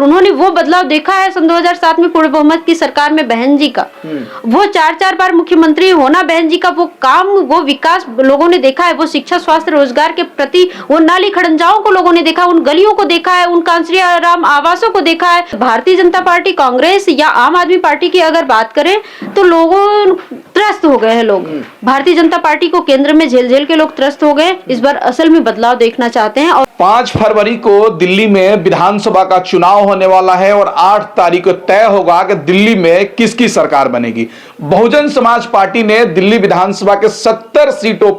उन्होंने वो बदलाव देखा है सन 2007 में पूर्ण बहुमत की सरकार में बहन जी का, वो 4 बार मुख्यमंत्री होना, बहन जी का वो काम, वो विकास लोगों ने देखा है, वो शिक्षा स्वास्थ्य रोजगार के प्रति वो नाली खड़ंजाओं को लोगों ने देखा, उन गलियों को देखा है, उन कांसरियाराम आवासों को देखा है। भारतीय जनता पार्टी, कांग्रेस या आम आदमी पार्टी की अगर बात करें तो लोगों त्रस्त हो गए हैं लोग। भारतीय जनता पार्टी को केंद्र में झेल झेल के लोग त्रस्त हो गए, इस बार असल में बदलाव देखना चाहते हैं। और 5 फरवरी को दिल्ली में विधानसभा का चुनाव होने वाला है और 8 तारीख को तय होगा कि दिल्ली में किसकी सरकार बनेगी। बहुजन समाज पार्टी ने दिल्ली विधानसभा के 70 सीटों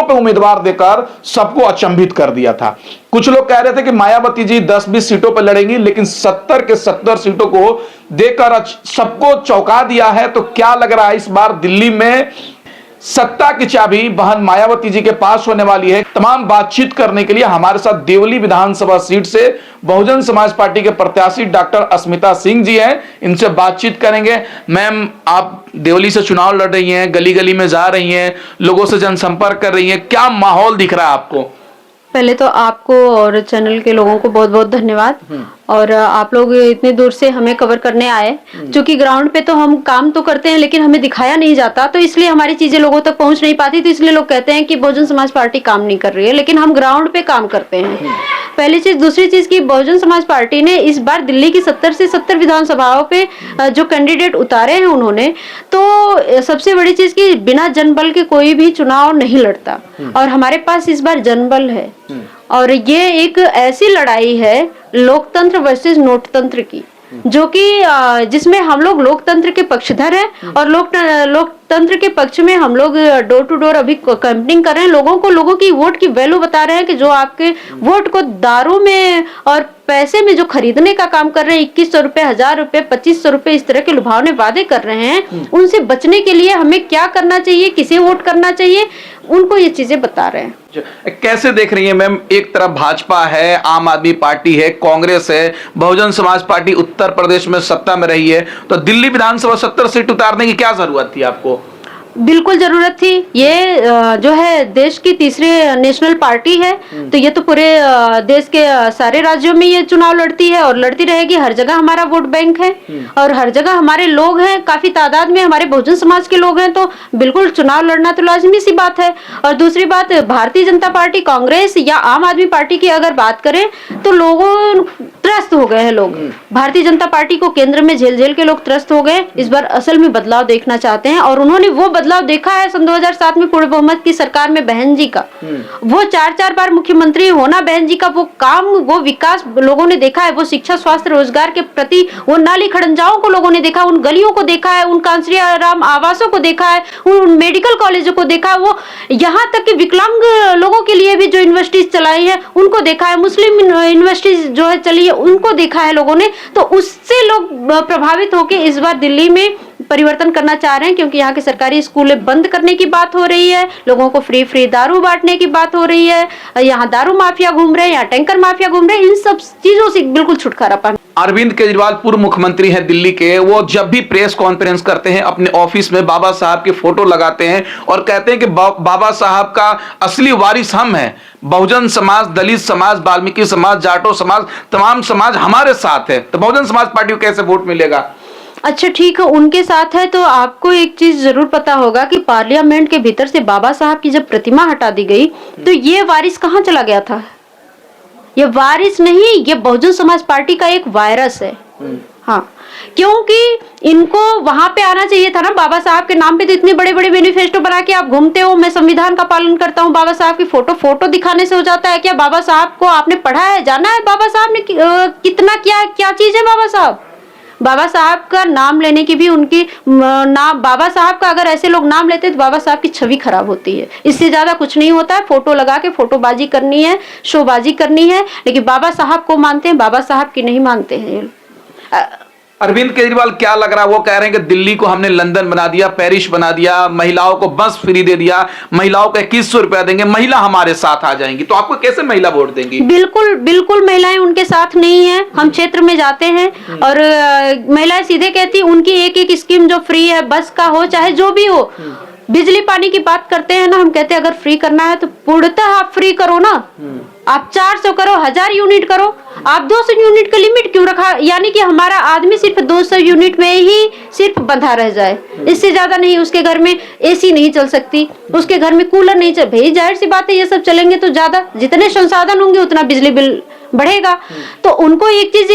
पर उम्मीदवार देकर सबको अचंभित कर दिया था। कुछ लोग कह रहे थे कि मायावती जी 10-20 सीटों पर लड़ेंगी, लेकिन 70 के 70 सीटों को देकर सबको चौंका दिया है। तो क्या लग रहा है इस बार दिल्ली में सत्ता की चाबी बहन मायावती जी के पास होने वाली है? तमाम बातचीत करने के लिए हमारे साथ देवली विधानसभा सीट से बहुजन समाज पार्टी के प्रत्याशी डॉक्टर अस्मिता सिंह जी हैं, इनसे बातचीत करेंगे। मैम, आप देवली से चुनाव लड़ रही हैं, गली गली में जा रही हैं, लोगों से जनसंपर्क कर रही हैं, क्या माहौल दिख रहा है आपको? पहले तो आपको और चैनल के लोगों को बहुत बहुत धन्यवाद। और आप लोग इतने दूर से हमें कवर करने आए, क्योंकि ग्राउंड पे तो हम काम तो करते हैं लेकिन हमें दिखाया नहीं जाता, तो इसलिए हमारी चीजें लोगों तक पहुंच नहीं पाती। तो इसलिए लोग कहते हैं कि बहुजन समाज पार्टी काम नहीं कर रही है, लेकिन हम ग्राउंड पे काम करते हैं। पहली चीज। दूसरी चीज की बहुजन समाज पार्टी ने इस बार दिल्ली की 70 से 70 विधानसभाओं पे जो कैंडिडेट उतारे हैं उन्होंने, तो सबसे बड़ी चीज की बिना जनबल के कोई भी चुनाव नहीं लड़ता, और हमारे पास इस बार जनबल है। और ये एक ऐसी लड़ाई है लोकतंत्र वर्सेस नोटतंत्र की, जो कि जिसमें हम लोग लोकतंत्र के पक्षधर हैं, और लोकतंत्र के पक्ष में हम लोग डोर टू डोर अभी कैंपेनिंग कर रहे हैं। लोगों की वोट की वैल्यू बता रहे हैं कि जो आपके वोट को दारू में और पैसे में जो खरीदने का काम कर रहे हैं, 2100 रुपए, 1000 रुपए, 2500 रुपए, इस तरह के लुभावने वादे कर रहे हैं, उनसे बचने के लिए हमें क्या करना चाहिए, किसे वोट करना चाहिए, उनको ये चीजें बता रहे हैं। कैसे देख रही है मैम? एक तरफ भाजपा है, आम आदमी पार्टी है, कांग्रेस है, बहुजन समाज पार्टी उत्तर प्रदेश में सत्ता में रही है, तो दिल्ली विधानसभा 70 सीट उतारने की क्या जरूरत थी आपको? बिल्कुल जरूरत थी। ये जो है देश की तीसरी नेशनल पार्टी है, तो ये तो पूरे देश के सारे राज्यों में ये चुनाव लड़ती है और लड़ती रहेगी। हर जगह हमारा वोट बैंक है और हर जगह हमारे लोग हैं, काफी तादाद में हमारे बहुजन समाज के लोग हैं, तो बिल्कुल चुनाव लड़ना तो लाजमी सी बात है। और दूसरी बात, भारतीय जनता पार्टी, कांग्रेस या आम आदमी पार्टी की अगर बात करें तो लोगों त्रस्त हो गए हैं लोग। भारतीय जनता पार्टी को केंद्र में झेल झेल के लोग त्रस्त हो गए, इस बार असल में बदलाव देखना चाहते हैं। और उन्होंने वो बदलाव देखा है सन 2007 में पूर्ण बहुमत की सरकार में बहन जी का, वो 4 बार मुख्यमंत्री होना, बहन जी का वो काम, वो विकास लोगों ने देखा है, वो शिक्षा स्वास्थ्य रोजगार के प्रति वो नाली खड़ंजाओं को लोगों ने देखा, उन गलियों को देखा है, उन कांसरियाराम आवासों को देखा है, उन मेडिकल कॉलेजों को देखा है, वो यहाँ तक कि विकलांग लोगों के लिए भी जो यूनिवर्सिटीज चलाई है उनको देखा है, मुस्लिम यूनिवर्सिटीज जो है चली है उनको देखा है लोगों ने। तो उससे लोग प्रभावित होकर इस बार दिल्ली में परिवर्तन करना चाह रहे हैं, क्योंकि यहाँ के सरकारी स्कूलें बंद करने की बात हो रही है, लोगों को फ्री दारू बांटने की बात हो रही है, यहाँ दारू माफिया घूम रहे हैं, यहाँ टैंकर माफिया घूम रहे हैं, इन सब चीजों से बिल्कुल छुटकारा पाना। अरविंद केजरीवाल पूर्व मुख्यमंत्री हैं दिल्ली के, वो जब भी प्रेस कॉन्फ्रेंस करते हैं अपने ऑफिस में बाबा साहब की फोटो लगाते हैं और कहते हैं कि बाबा साहब का असली वारिस हम हैं। बहुजन समाज, दलित समाज, वाल्मीकि समाज, जाटो समाज, तमाम समाज हमारे साथ है, तो बहुजन समाज पार्टी को कैसे वोट मिलेगा? अच्छा ठीक है, उनके साथ है, तो आपको एक चीज जरूर पता होगा कि पार्लियामेंट के भीतर से बाबा साहब की जब प्रतिमा हटा दी गई तो ये वारिस कहाँ चला गया था? ये वारिस नहीं, ये बहुजन समाज पार्टी का एक वायरस है। हाँ, क्योंकि इनको वहां पे आना चाहिए था ना। बाबा साहब के नाम पे तो इतने बड़े बड़े मैनिफेस्टो बना के आप घूमते हो, मैं संविधान का पालन करता हूँ, बाबा साहब की फोटो दिखाने से हो जाता है क्या? बाबा साहब को आपने पढ़ा है, जाना है बाबा साहब ने कितना क्या चीज है बाबा साहब का नाम लेने की भी उनकी नाम, बाबा साहब का अगर ऐसे लोग नाम लेते तो बाबा साहब की छवि खराब होती है। इससे ज्यादा कुछ नहीं होता है, फोटो लगा के फोटोबाजी करनी है, शोबाजी करनी है, लेकिन बाबा साहब को मानते हैं, बाबा साहब की नहीं मानते हैं। अरविंद केजरीवाल क्या लग रहा है? वो कह रहे हैं कि दिल्ली को हमने लंदन बना दिया, पेरिस बना दिया, महिलाओं को बस फ्री दे दिया, महिलाओं को 2100 रुपया देंगे, महिला हमारे साथ आ जाएंगी। तो आपको कैसे महिला वोट देंगी? बिल्कुल महिलाएं उनके साथ नहीं है। हम क्षेत्र में जाते हैं और महिलाएं सीधे कहती उनकी एक स्कीम जो फ्री है, बस का हो चाहे जो भी हो, बिजली पानी की बात करते हैं ना, हम कहते हैं अगर फ्री करना है तो पूर्णतः आप फ्री करो ना, आप 400 करो, 1000 यूनिट करो, आप 200 यूनिट का लिमिट क्यों रखा? यानी कि हमारा आदमी सिर्फ 200 यूनिट में ही सिर्फ बंधा रह जाए, इससे ज्यादा नहीं। उसके घर में एसी नहीं चल सकती, उसके घर में कूलर नहीं चल, भाई जाहिर सी बात है ये सब चलेंगे तो ज्यादा, जितने संसाधन होंगे उतना बिजली बिल बढ़ेगा। तो उनको एक चीज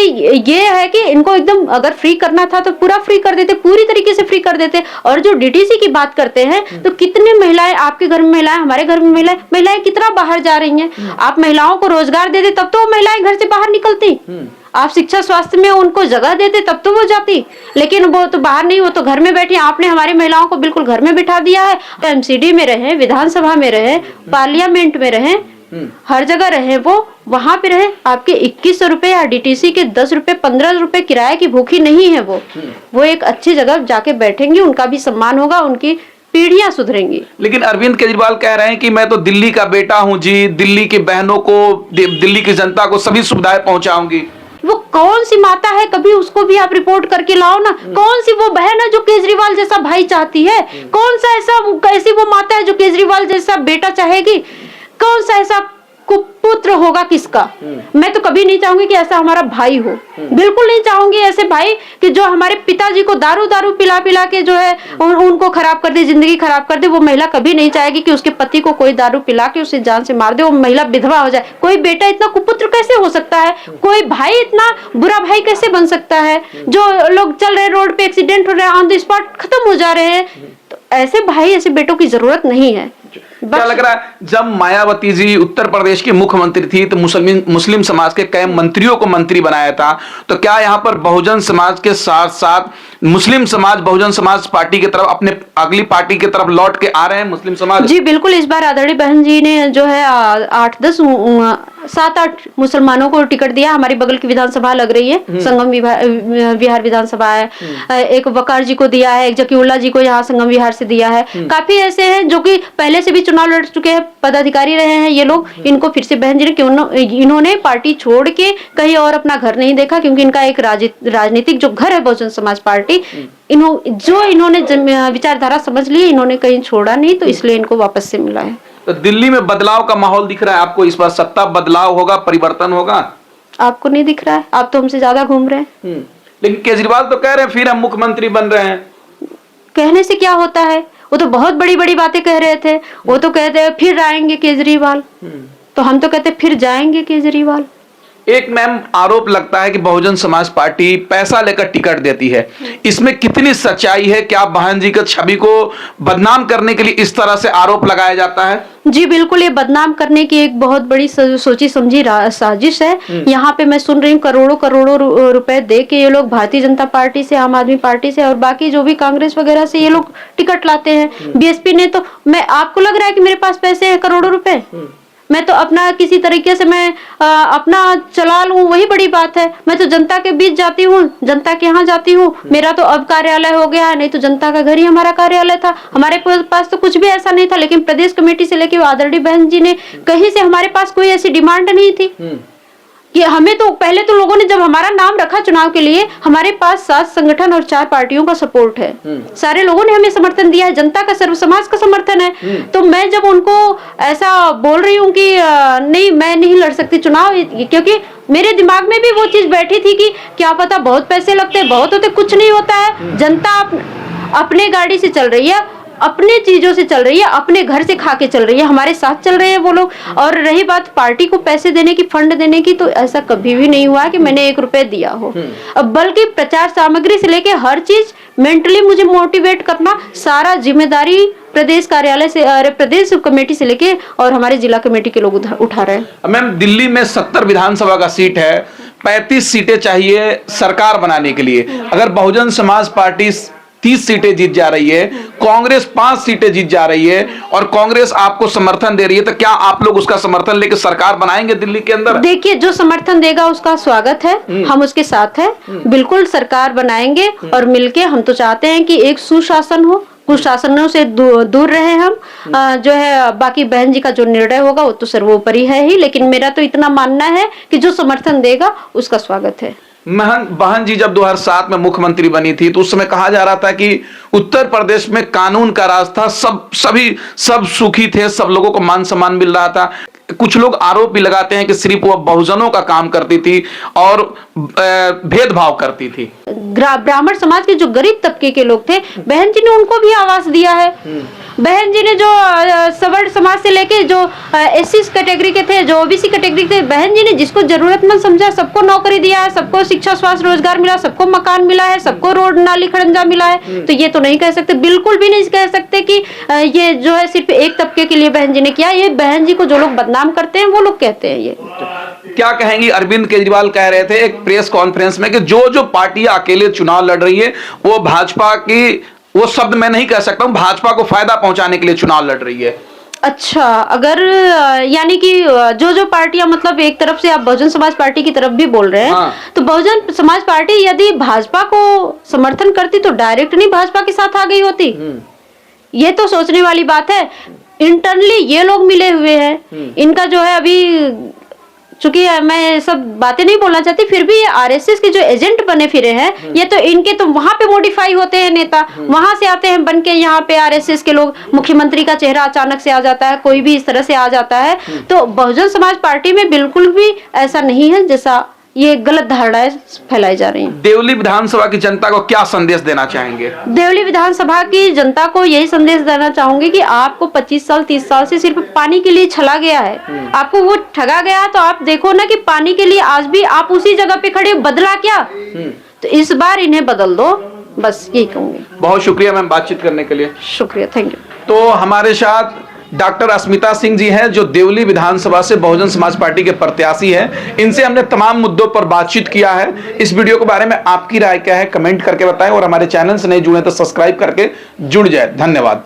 ये है कि इनको एकदम अगर फ्री करना था तो पूरा फ्री कर देते, पूरी तरीके से फ्री कर देते। और जो डीटीसी की बात करते हैं तो कितने महिलाएं, आपके घर में महिलाएं, हमारे घर में महिलाएं कितना बाहर जा रही हैं। आप महिलाओं को रोजगार दे दे तब तो महिलाएं घर से बाहर निकलती, आप शिक्षा स्वास्थ्य में उनको जगह देते तब तो वो जाती, लेकिन वो तो बाहर नहीं, वो तो घर में बैठी। आपने हमारी महिलाओं को बिल्कुल घर में बिठा दिया है। एमसीडी में रहे, विधानसभा में रहे, पार्लियामेंट में रहे, हर जगह रहे, वो वहां पे रहे। आपके 2100 रुपए या डीटीसी के 10 रुपए 15 रुपए किराए की भूखी नहीं है वो एक अच्छी जगह जाके बैठेंगी, उनका भी सम्मान होगा, उनकी पीढ़ियां सुधरेंगी। लेकिन अरविंद केजरीवाल कह रहे हैं कि मैं तो दिल्ली का बेटा हूं जी, दिल्ली की बहनों को, दिल्ली की जनता को सभी सुविधाएं पहुंचाऊंगी। वो कौन सी माता है, कभी उसको भी आप रिपोर्ट करके लाओ ना। कौन सी वो बहन है जो केजरीवाल जैसा भाई चाहती है? कौन सा ऐसी वो माता है जो केजरीवाल जैसा बेटा चाहेगी? कौन सा ऐसा कुपुत्र होगा किसका? मैं तो कभी नहीं चाहूंगी कि ऐसा हमारा भाई हो, बिल्कुल नहीं चाहूंगी ऐसे भाई कि जो हमारे पिताजी को दारू पिला पिला के जो है उनको खराब कर दे, जिंदगी खराब कर दे। वो महिला कभी नहीं चाहेगी कि उसके पति को कोई दारू पिला के उसे जान से मार दे, वो महिला विधवा हो जाए। कोई बेटा इतना कुपुत्र कैसे हो सकता है? कोई भाई इतना बुरा भाई कैसे बन सकता है? जो लोग चल रहे रोड पे, एक्सीडेंट हो रहे हैं, ऑन द स्पॉट खत्म हो जा रहे हैं। तो ऐसे भाई, ऐसे बेटों की जरूरत नहीं है। क्या लग रहा है, जब मायावती जी उत्तर प्रदेश की मुख्यमंत्री थी तो मुस्लिम समाज के कई मंत्रियों को मंत्री बनाया था, तो क्या यहाँ पर बहुजन समाज के साथ साथ मुस्लिम समाज बहुजन समाज पार्टी की तरफ, अपने अगली पार्टी की तरफ लौट के आ रहे हैं मुस्लिम समाज? जी बिल्कुल, इस बार आदरणीय बहन जी ने जो है 7-8 मुसलमानों को टिकट दिया। हमारी बगल की विधानसभा लग रही है, संगम विहार विधानसभा है, एक वकार जी को दिया है, एक जकीउल्ला जी को यहाँ संगम विहार से दिया है। काफी ऐसे हैं जो कि पहले से भी चुनाव लड़ चुके हैं, पदाधिकारी रहे हैं ये लोग। इनको फिर से बहन जी ने इन्होंने पार्टी छोड़ के कहीं और अपना घर नहीं देखा, क्योंकि इनका एक राजनीतिक जो घर है बहुजन समाज पार्टी, इन्होंने विचारधारा समझ ली, इन्होंने कहीं छोड़ा नहीं, तो इसलिए इनको वापस से मिला है। तो दिल्ली में बदलाव का माहौल दिख रहा है आपको? इस बार सत्ता बदलाव होगा, परिवर्तन होगा? आपको नहीं दिख रहा है? आप तो हमसे ज्यादा घूम रहे हैं। लेकिन केजरीवाल तो कह रहे हैं फिर हम मुख्यमंत्री बन रहे हैं। कहने से क्या होता है? वो तो बहुत बड़ी बड़ी बातें कह रहे थे। वो तो कहते हैं फिर आएंगे केजरीवाल, तो हम तो कहते फिर जाएंगे केजरीवाल। एक मैम आरोप लगता है कि बहुजन समाज पार्टी पैसा लेकर टिकट देती है, इसमें कितनी सच्चाई है? क्या बहन जी की छवि को बदनाम करने के लिए इस तरह से आरोप लगाया जाता है? जी बिल्कुल, ये बदनाम करने की एक बहुत बड़ी सोची समझी साजिश है। यहाँ पे मैं सुन रही हूँ करोड़ों रुपए दे के ये लोग भारतीय जनता पार्टी से, आम आदमी पार्टी से और बाकी जो भी कांग्रेस वगैरह से ये लोग टिकट लाते हैं। बीएसपी ने तो, मैं आपको लग रहा है कि मेरे पास पैसे हैं करोड़ों रुपए? मैं तो अपना किसी तरीके से मैं अपना चला लूं, वही बड़ी बात है। मैं तो जनता के बीच जाती हूँ, जनता के यहाँ जाती हूँ। मेरा तो अब कार्यालय हो गया है, नहीं तो जनता का घर ही हमारा कार्यालय था। हमारे पास तो कुछ भी ऐसा नहीं था, लेकिन प्रदेश कमेटी से लेकर आदरणीय बहन जी ने कहीं से हमारे पास कोई ऐसी डिमांड नहीं थी कि हमें तो पहले तो लोगों ने जब हमारा नाम रखा चुनाव के लिए, हमारे पास 7 संगठन और 4 पार्टियों का सपोर्ट है। सारे लोगों ने हमें समर्थन दिया है, जनता का, सर्व समाज का समर्थन है। तो मैं जब उनको ऐसा बोल रही हूँ कि नहीं मैं नहीं लड़ सकती चुनाव, क्योंकि मेरे दिमाग में भी वो चीज बैठी थी कि क्या पता बहुत पैसे लगते, बहुत होते, कुछ नहीं होता है। जनता अपने गाड़ी से चल रही है, अपने चीजों से चल रही है, अपने घर से खा के चल रही है, हमारे साथ चल रहे हैं वो लोग। और रही बात पार्टी को पैसे देने की, फंड देने की, तो ऐसा कभी भी नहीं हुआ कि मैंने 1 रुपए दिया हो। बल्कि प्रचार सामग्री से लेके हर चीज मेंटली मुझे मोटिवेट करना, सारा जिम्मेदारी प्रदेश कार्यालय से, प्रदेश कमेटी से लेके और हमारे जिला कमेटी के लोग उठा रहे हैं। मैम दिल्ली में 70 विधानसभा का सीट है, 35 सीटें चाहिए सरकार बनाने के लिए। अगर बहुजन समाज पार्टी 30 सीटें जीत जा रही है, कांग्रेस 5 सीटें जीत जा रही है और कांग्रेस आपको समर्थन दे रही है, तो क्या आप लोग उसका समर्थन लेकर सरकार बनाएंगे दिल्ली के अंदर? देखिए, जो समर्थन देगा उसका स्वागत है, हम उसके साथ हैं, बिल्कुल सरकार बनाएंगे। और मिलके हम तो चाहते हैं कि एक सुशासन हो, कुशासनों से दूर रहे हम। जो है बाकी बहन जी का जो निर्णय होगा वो तो सर्वोपरि है ही, लेकिन मेरा तो इतना मानना है कि जो समर्थन देगा उसका स्वागत है। बहन जी जब 2007 में मुख्यमंत्री बनी थी तो उस समय कहा जा रहा था कि उत्तर प्रदेश में कानून का राज था, सब सुखी थे, सब लोगों को मान सम्मान मिल रहा था। कुछ लोग आरोप भी लगाते हैं कि सिर्फ वो बहुजनों का काम करती थी और भेदभाव करती थी। ब्राह्मण समाज के जो गरीब तबके के लोग थे, बहन जी ने उनको भी आवाज दिया है। बहन जी ने जो सवर्ण समाज से लेके जो एससी कैटेगरी के थे, जो ओबीसी कैटेगरी के थे, बहन जी ने जिसको जरूरतमंद समझा सबको नौकरी दिया है, सबको शिक्षा स्वास्थ्य रोजगार मिला, सबको मकान मिला है, सबको रोड नाली खड़ंजा मिला है। तो ये तो नहीं कह सकते, बिल्कुल भी नहीं कह सकते कि ये जो है सिर्फ एक तबके के लिए बहन जी ने किया। ये बहन जी को जो लोग बदनाम करते हैं वो लोग कहते हैं। ये क्या कहेंगी? अरविंद केजरीवाल कह रहे थे एक प्रेस कॉन्फ्रेंस में कि जो पार्टियां अकेले चुनाव लड़ रही है वो भाजपा की, वो शब्द मैं नहीं कह सकता हूं, भाजपा को फायदा पहुंचाने के लिए चुनाव लड़ रही है। अच्छा, अगर यानी कि जो पार्टियां, मतलब एक तरफ से आप बहुजन समाज पार्टी की तरफ भी बोल रहे हैं, हाँ। तो बहुजन समाज पार्टी यदि भाजपा को समर्थन करती तो डायरेक्ट नहीं भाजपा के साथ आ गई होती। ये तो सोचने वाली बात है। इंटरनली ये लोग मिले हुए हैं। इनका जो है अभी, चूंकि मैं सब बातें नहीं बोलना चाहती, फिर भी ये आरएसएस के जो एजेंट बने फिरे हैं, ये तो इनके तो वहां पे मॉडिफाई होते हैं नेता, वहां से आते हैं बन के यहाँ पे आरएसएस के लोग। मुख्यमंत्री का चेहरा अचानक से आ जाता है, कोई भी इस तरह से आ जाता है। तो बहुजन समाज पार्टी में बिल्कुल भी ऐसा नहीं है जैसा ये गलत धारणाएं फैलाई जा रही हैं। देवली विधानसभा की जनता को क्या संदेश देना चाहेंगे? देवली विधानसभा की जनता को यही संदेश देना चाहूंगी कि आपको 25 साल 30 साल से सिर्फ पानी के लिए छला गया है, आपको वो ठगा गया। तो आप देखो ना कि पानी के लिए आज भी आप उसी जगह पे खड़े हो, बदला क्या? तो इस बार इन्हें बदल दो, बस यही कहूंगी। बहुत शुक्रिया मैम बातचीत करने के लिए। शुक्रिया, थैंक यू। तो हमारे साथ डॉक्टर अस्मिता सिंह जी हैं जो देवली विधानसभा से बहुजन समाज पार्टी के प्रत्याशी हैं। इनसे हमने तमाम मुद्दों पर बातचीत किया है। इस वीडियो के बारे में आपकी राय क्या है कमेंट करके बताएं और हमारे चैनल से नहीं जुड़े तो सब्सक्राइब करके जुड़ जाए। धन्यवाद।